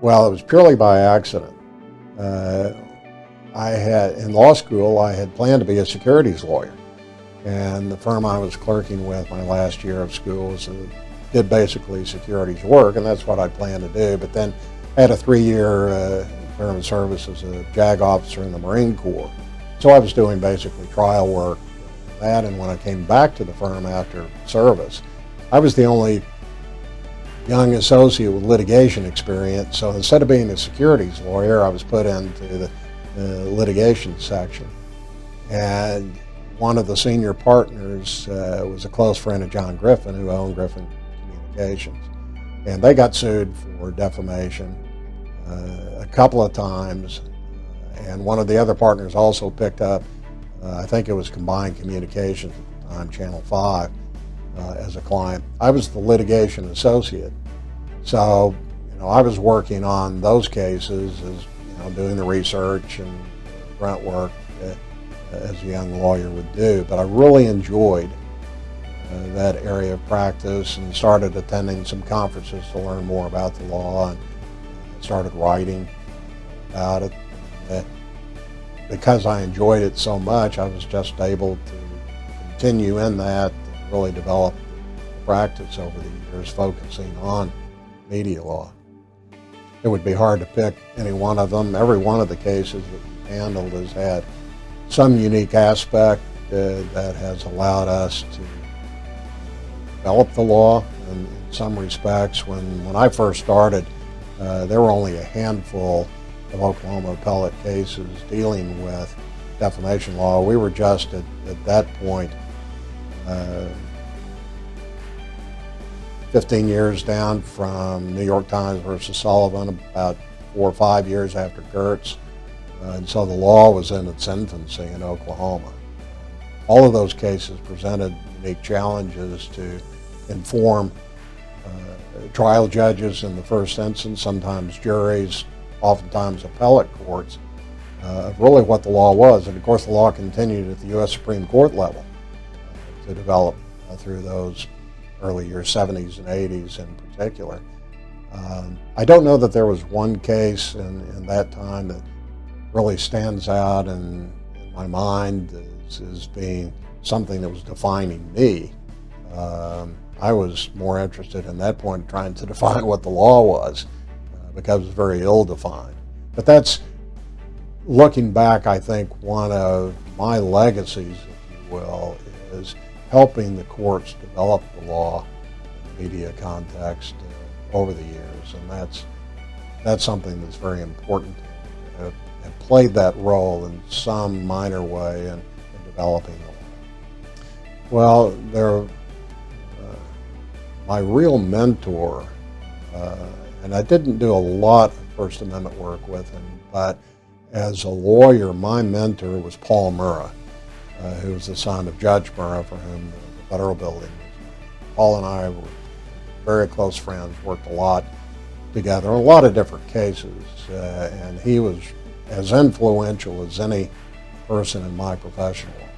Well, it was purely by accident. In law school, I had planned to be a securities lawyer. And the firm I was clerking with my last year of school did basically securities work, and that's what I planned to do. But then I had a 3-year term of service as a JAG officer in the Marine Corps. So I was doing basically trial work, and when I came back to the firm after service, I was the only young associate with litigation experience. So instead of being a securities lawyer, I was put into the litigation section. And one of the senior partners was a close friend of John Griffin, who owned Griffin Communications. And they got sued for defamation a couple of times. And one of the other partners also picked up, I think it was Combined Communications at the time, Channel 5, as a client. I was the litigation associate. So, I was working on those cases as, doing the research and grunt work as a young lawyer would do. But I really enjoyed that area of practice and started attending some conferences to learn more about the law, and started writing about it. Because I enjoyed it so much, I was just able to continue in that and really develop practice over the years, focusing on media law. It would be hard to pick any one of them. Every one of the cases that we handled has had some unique aspect that has allowed us to develop the law. And in some respects, when I first started, there were only a handful of Oklahoma appellate cases dealing with defamation law. We were just at that point 15 years down from New York Times versus Sullivan, about 4 or 5 years after Gertz. And so the law was in its infancy in Oklahoma. All of those cases presented unique challenges to inform trial judges in the first instance, sometimes juries, oftentimes appellate courts, of really what the law was. And of course the law continued at the U.S. Supreme Court level to develop through those early years, 70s and 80s in particular. I don't know that there was one case in that time that really stands out in my mind as being something that was defining me. I was more interested in that point trying to define what the law was, because it was very ill-defined. But that's, looking back, I think one of my legacies, if you will, is helping the courts develop the law in the media context over the years. And that's something that's very important to me. I've played that role in some minor way in developing the law. Well, my real mentor, and I didn't do a lot of First Amendment work with him, but as a lawyer, my mentor was Paul Murrah, who was the son of Judge Murrah, for whom the federal building was named. Paul and I were very close friends, worked a lot together on a lot of different cases, and he was as influential as any person in my professional life.